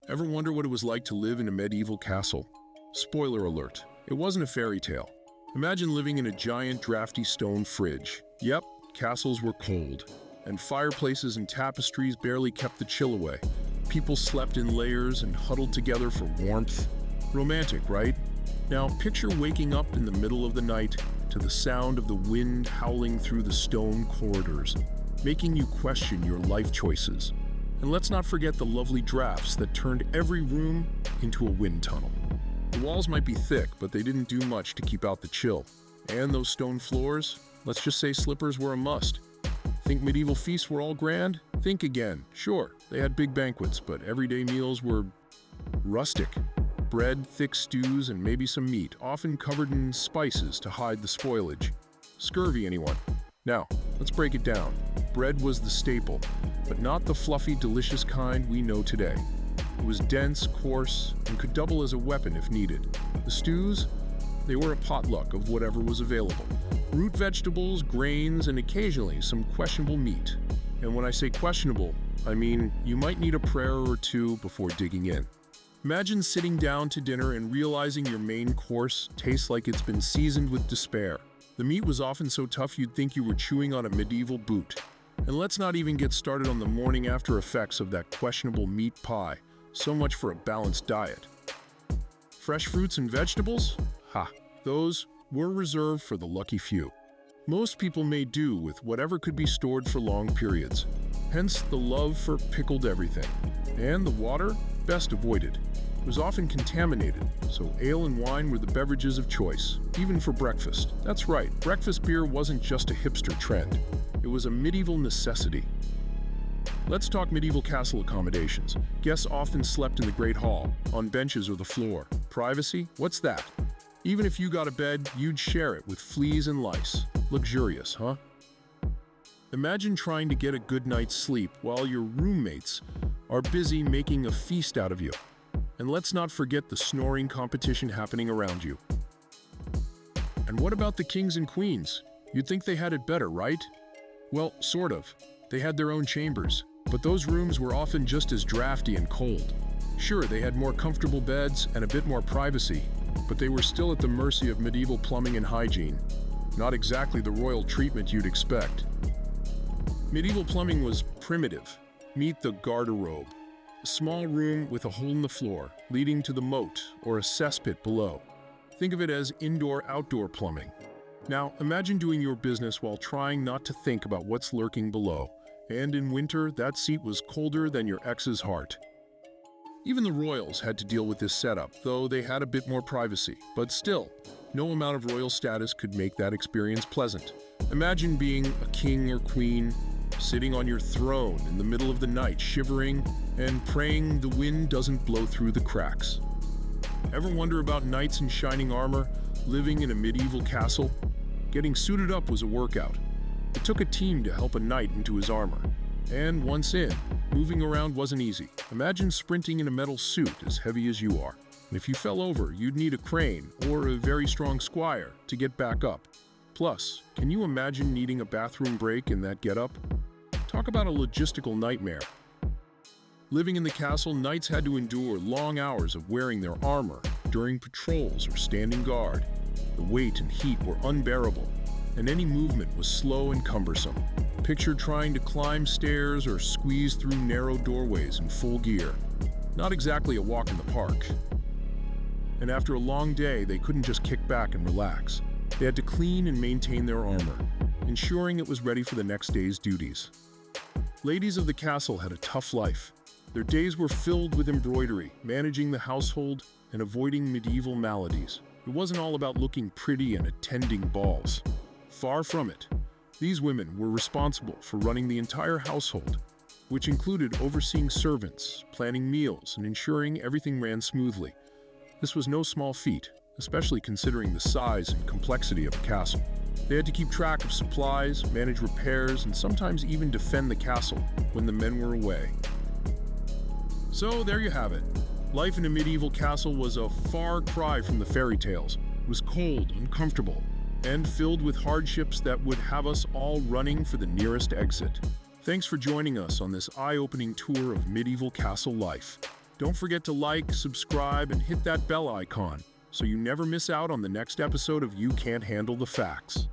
Ever wonder what it was like to live in a medieval castle? Spoiler alert, it wasn't a fairy tale. Imagine living in a giant, drafty stone fridge. Yep, castles were cold, and fireplaces and tapestries barely kept the chill away. People slept in layers and huddled together for warmth. Romantic, right? Now picture waking up in the middle of the night to the sound of the wind howling through the stone corridors, making you question your life choices. And let's not forget the lovely drafts that turned every room into a wind tunnel. The walls might be thick, but they didn't do much to keep out the chill. And those stone floors, let's just say slippers were a must. Think medieval feasts were all grand? Think again. Sure, they had big banquets, but everyday meals were rustic. Bread, thick stews, and maybe some meat, often covered in spices to hide the spoilage. Scurvy, anyone? Now, let's break it down. Bread was the staple, but not the fluffy, delicious kind we know today. It was dense, coarse, and could double as a weapon if needed. The stews? They were a potluck of whatever was available. Root vegetables, grains, and occasionally some questionable meat. And when I say questionable, I mean you might need a prayer or two before digging in. Imagine sitting down to dinner and realizing your main course tastes like it's been seasoned with despair. The meat was often so tough you'd think you were chewing on a medieval boot. And let's not even get started on the morning after effects of that questionable meat pie. So much for a balanced diet. Fresh fruits and vegetables? Ha, those were reserved for the lucky few. Most people made do with whatever could be stored for long periods. Hence the love for pickled everything. And the water, best avoided. It was often contaminated, so ale and wine were the beverages of choice, even for breakfast. That's right, breakfast beer wasn't just a hipster trend. It was a medieval necessity. Let's talk medieval castle accommodations. Guests often slept in the Great Hall, on benches or the floor. Privacy? What's that? Even if you got a bed, you'd share it with fleas and lice. Luxurious, huh? Imagine trying to get a good night's sleep while your roommates are busy making a feast out of you. And let's not forget the snoring competition happening around you. And what about the kings and queens? You'd think they had it better, right? Well, sort of. They had their own chambers, but those rooms were often just as drafty and cold. Sure, they had more comfortable beds and a bit more privacy, but they were still at the mercy of medieval plumbing and hygiene. Not exactly the royal treatment you'd expect. Medieval plumbing was primitive. Meet the garderobe. A small room with a hole in the floor, leading to the moat or a cesspit below. Think of it as indoor-outdoor plumbing. Now, imagine doing your business while trying not to think about what's lurking below. And in winter, that seat was colder than your ex's heart. Even the royals had to deal with this setup, though they had a bit more privacy. But still, no amount of royal status could make that experience pleasant. Imagine being a king or queen, sitting on your throne in the middle of the night, shivering and praying the wind doesn't blow through the cracks. Ever wonder about knights in shining armor, living in a medieval castle? Getting suited up was a workout. It took a team to help a knight into his armor. And once in, moving around wasn't easy. Imagine sprinting in a metal suit as heavy as you are. And if you fell over, you'd need a crane or a very strong squire to get back up. Plus, can you imagine needing a bathroom break in that getup? Talk about a logistical nightmare. Living in the castle, knights had to endure long hours of wearing their armor during patrols or standing guard. The weight and heat were unbearable, and any movement was slow and cumbersome. Picture trying to climb stairs or squeeze through narrow doorways in full gear. Not exactly a walk in the park. And after a long day, they couldn't just kick back and relax. They had to clean and maintain their armor, ensuring it was ready for the next day's duties. Ladies of the castle had a tough life. Their days were filled with embroidery, managing the household, and avoiding medieval maladies. It wasn't all about looking pretty and attending balls. Far from it. These women were responsible for running the entire household, which included overseeing servants, planning meals, and ensuring everything ran smoothly. This was no small feat, especially considering the size and complexity of a castle. They had to keep track of supplies, manage repairs, and sometimes even defend the castle when the men were away. So there you have it. Life in a medieval castle was a far cry from the fairy tales. It was cold, uncomfortable, and filled with hardships that would have us all running for the nearest exit. Thanks for joining us on this eye-opening tour of medieval castle life. Don't forget to like, subscribe, and hit that bell icon so you never miss out on the next episode of You Can't Handle the Facts.